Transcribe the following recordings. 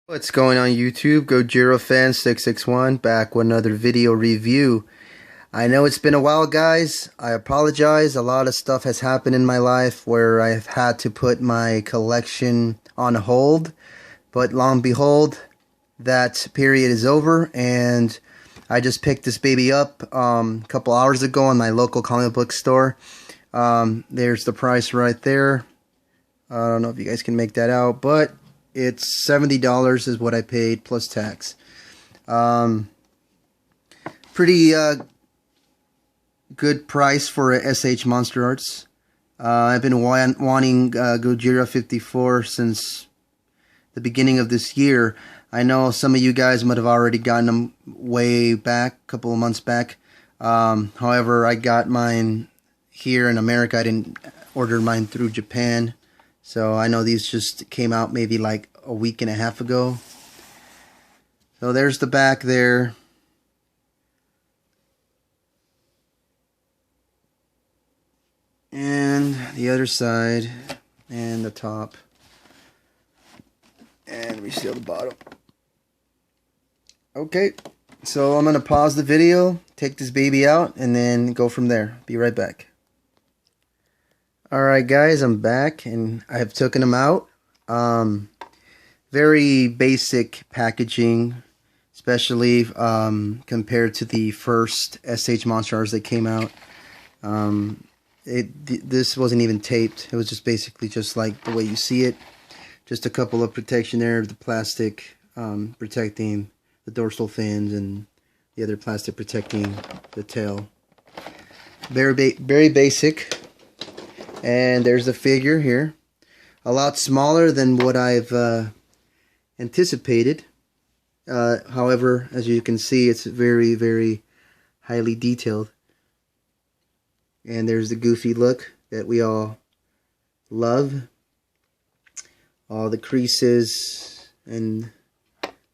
What's going on YouTube? Gojira Fan 661 back with another video review. I know it's been a while, guys. I apologize. A lot of stuff has happened in my life where I've had to put my collection on hold. But long and behold, that period is over, and I just picked this baby up a couple hours ago in my local comic book store. There's the price right there. I don't know if you guys can make that out, but it's $70 is what I paid plus tax. Pretty good price for a SH Monster Arts. I've been wanting Gojira 54 since the beginning of this year. I know some of you guys might have already gotten them way back, a couple of months back. However, I got mine here in America. I didn't order mine through Japan. So I know these just came out maybe like a week and a half ago. So there's the back there. And the other side. And the top. And we seal the bottom. Okay. So I'm going to pause the video, take this baby out, and then go from there. Be right back. Alright guys, I'm back and I have taken them out. Very basic packaging, especially compared to the first SH Monster Arts that came out. This wasn't even taped. It was just basically just like the way you see it. Just a couple of protection there, the plastic protecting the dorsal fins and the other plastic protecting the tail. Very basic. And there's the figure here. A lot smaller than what I've anticipated. However, as you can see, it's very highly detailed. And there's the goofy look that we all love. All the creases and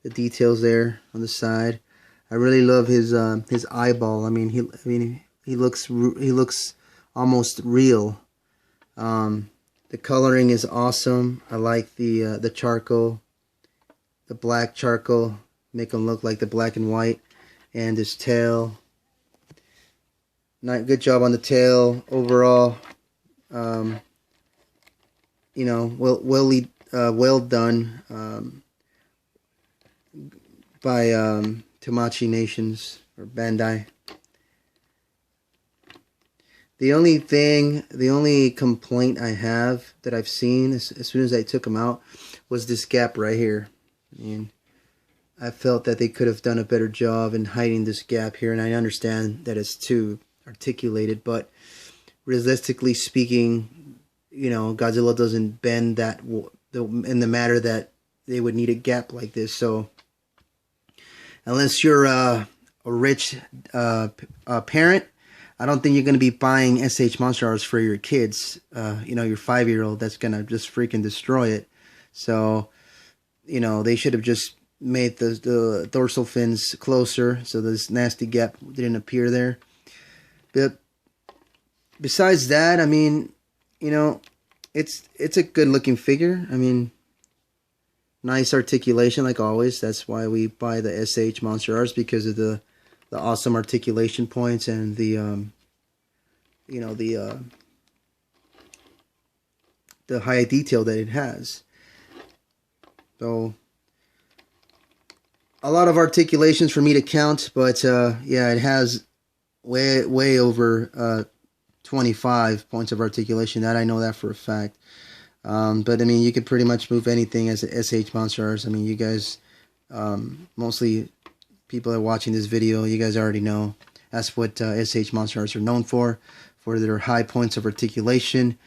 the details there on the side. I really love his eyeball. I mean, he looks almost real. The coloring is awesome. I like the charcoal, the black charcoal, make him look like the black and white, and his tail. Good job on the tail overall. You know, well done by Tamachi Nations or Bandai. The only complaint I have that I've seen as soon as I took them out was this gap right here. I mean, I felt that they could have done a better job in hiding this gap here, and I understand that it's too articulated, but realistically speaking, you know, Godzilla doesn't bend that in the matter that they would need a gap like this. So unless you're a rich parent, I don't think you're going to be buying SH Monster Arts for your kids. You know, your 5-year-old that's going to just freaking destroy it. So, you know, they should have just made the dorsal fins closer so this nasty gap didn't appear there. But besides that, I mean, you know, it's a good looking figure. I mean, nice articulation like always. That's why we buy the SH Monster Arts, because of the awesome articulation points and the you know, the high detail that it has. So a lot of articulations for me to count, but yeah, it has way over 25 points of articulation. That I know that for a fact. But I mean, you could pretty much move anything as a SH Monster Arts. I mean, you guys, mostly people that are watching this video, you guys already know that's what SH Monster Arts are known for their high points of articulation,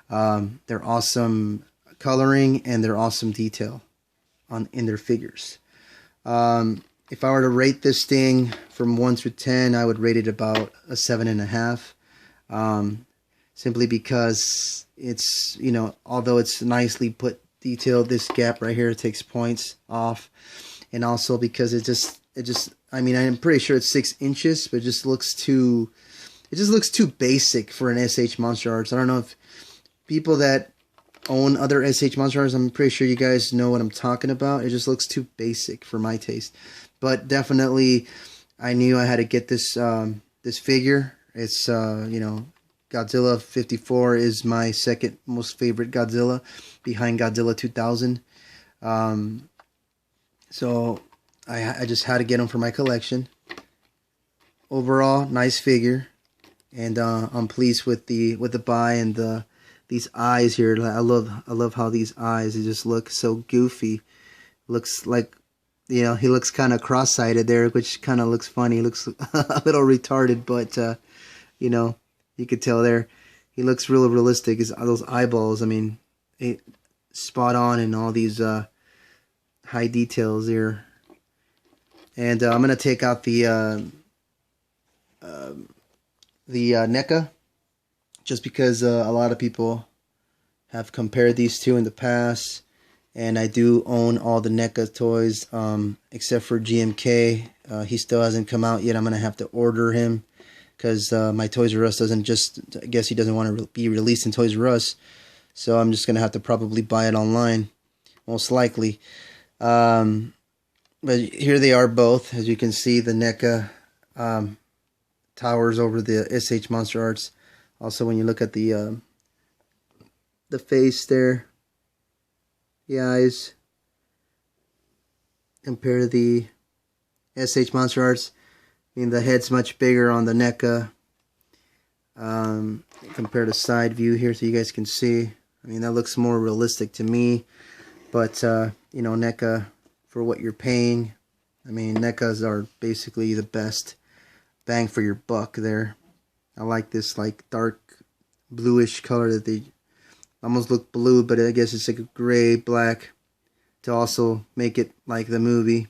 their awesome coloring, and their awesome detail in their figures. If I were to rate this thing from 1 through 10, I would rate it about a 7.5. Simply because it's, you know, although it's nicely put detailed, this gap right here takes points off, and also because it just I mean, I'm pretty sure it's 6 inches, but it just looks too basic for an SH Monster Arts. I don't know if people that own other SH MonsterArts, I'm pretty sure you guys know what I'm talking about. It just looks too basic for my taste. But definitely, I knew I had to get this this figure. It's you know, Godzilla 54 is my second most favorite Godzilla, behind Godzilla 2000. So I just had to get him for my collection. Overall, nice figure, and I'm pleased with the buy and these eyes here. I love how these eyes, they just look so goofy. Looks like, you know, he looks kind of cross-sighted there, which kind of looks funny. He looks a little retarded, but you know, you could tell there he looks real realistic. Those eyeballs, I mean, spot on in all these high details here. And I'm gonna take out the NECA, just because a lot of people have compared these two in the past, and I do own all the NECA toys except for GMK. He still hasn't come out yet. I'm gonna have to order him because my Toys R Us doesn't just, I guess he doesn't want to be released in Toys R Us, so I'm just gonna have to probably buy it online, most likely. But here they are both. As you can see, the NECA towers over the SH MonsterArts. Also, when you look at the face there, the eyes, compared to the SH MonsterArts, I mean, the head's much bigger on the NECA. Compared to side view here, so you guys can see. I mean, that looks more realistic to me. But you know, NECA, for what you're paying, I mean, NECAs are basically the best bang for your buck there. I like this like dark bluish color that they almost look blue, but I guess it's like a gray black to also make it like the movie.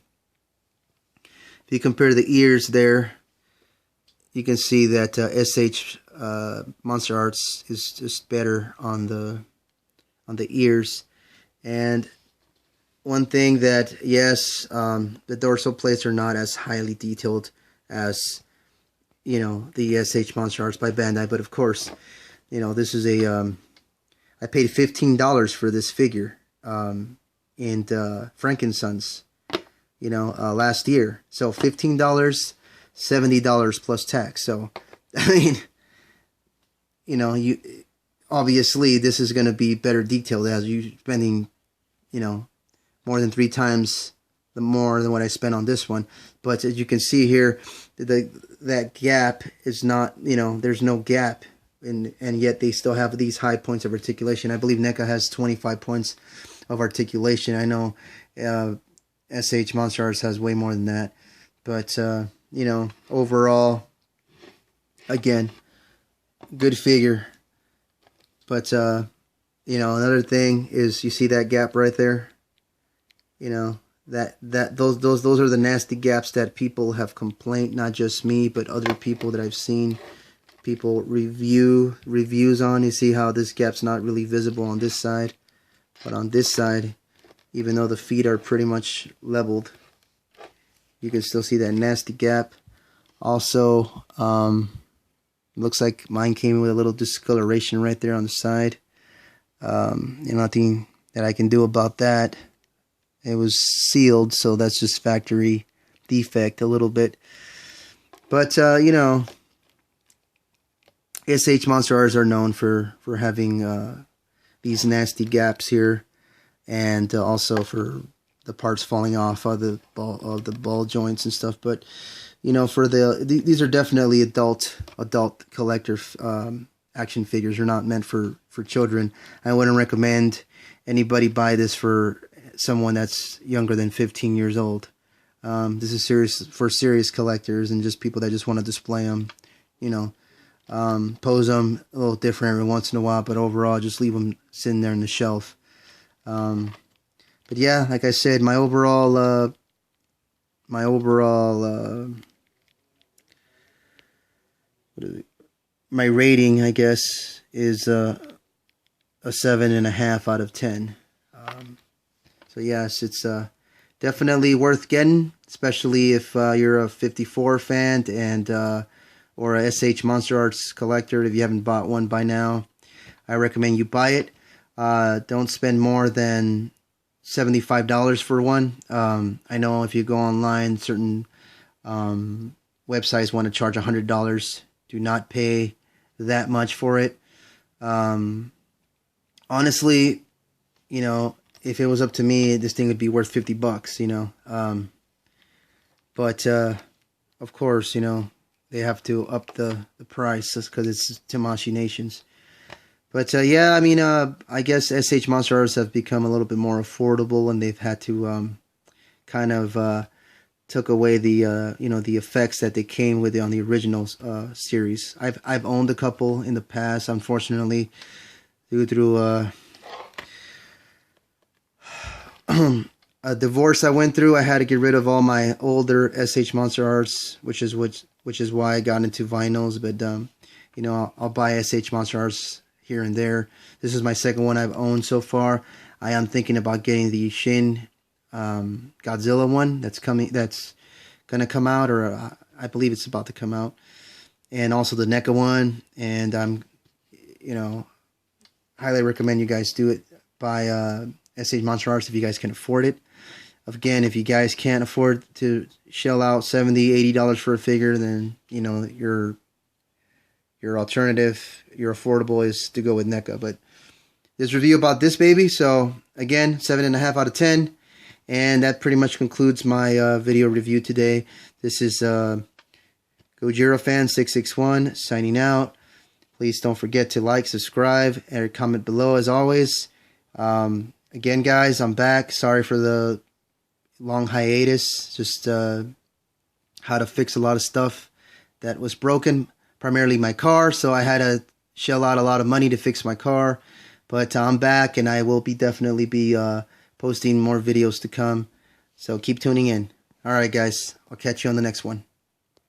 If you compare the ears there, you can see that SH MonsterArts is just better on the ears. And one thing that, yes, the dorsal plates are not as highly detailed as, you know, the SH MonsterArts by Bandai, but of course, you know, this is a I paid $15 for this figure in Frankensons, you know, last year. So $15, $70 plus tax. So I mean, you know, you obviously this is going to be better detailed as you spending, you know, more than 3 times more than what I spent on this one. But as you can see here, that gap is not, you know, there's no gap, and yet they still have these high points of articulation. I believe NECA has 25 points of articulation. I know SH MonsterArts has way more than that. But you know, overall, again, good figure. But you know, another thing is, you see that gap right there? You know, those are the nasty gaps that people have complained, not just me, but other people that I've seen people reviews on. You see how this gap's not really visible on this side, but on this side, even though the feet are pretty much leveled, you can still see that nasty gap. Also, looks like mine came with a little discoloration right there on the side. Nothing that I can do about that. It was sealed, so that's just factory defect a little bit. But you know, SH MonsterArts are known for having these nasty gaps here, and also for the parts falling off of the ball joints and stuff. But you know, for these are definitely adult collector action figures. They're not meant for children. I wouldn't recommend anybody buy this for someone that's younger than 15 years old. This is serious collectors and just people that just want to display them, you know, pose them a little different every once in a while, but overall just leave them sitting there on the shelf. But yeah, like I said, my overall my rating, I guess, is a 7.5 out of 10. So yes, it's definitely worth getting, especially if you're a 54 fan and or a SH MonsterArts collector. If you haven't bought one by now, I recommend you buy it. Don't spend more than $75 for one. I know if you go online, certain websites want to charge $100. Do not pay that much for it. Honestly, you know, if it was up to me, this thing would be worth $50, you know. But of course, you know, they have to up the price just because it's Tamashii Nations. But yeah, I mean, I guess SH Monster Arts have become a little bit more affordable, and they've had to kind of took away the you know, the effects that they came with on the original series. I've owned a couple in the past, unfortunately, through a divorce I went through. I had to get rid of all my older SH Monster Arts, which is why I got into vinyls. But you know, I'll buy SH Monster Arts here and there. This is my second one I've owned so far. I am thinking about getting the Shin Godzilla one that's gonna come out, or I believe it's about to come out, and also the NECA one. And I'm, you know, highly recommend you guys do it. Buy SH Monster Arts if you guys can afford it. Again, if you guys can't afford to shell out $70, $80 for a figure, then, you know, your alternative, your affordable, is to go with NECA. But this review about this baby, so again, 7.5 out of 10. And that pretty much concludes my video review today. This is Gojira Fan 661 signing out. Please don't forget to like, subscribe, and comment below as always. Again, guys, I'm back. Sorry for the long hiatus. Just how to fix a lot of stuff that was broken, primarily my car. So I had to shell out a lot of money to fix my car. But I'm back, and I will definitely be posting more videos to come. So keep tuning in. All right, guys. I'll catch you on the next one.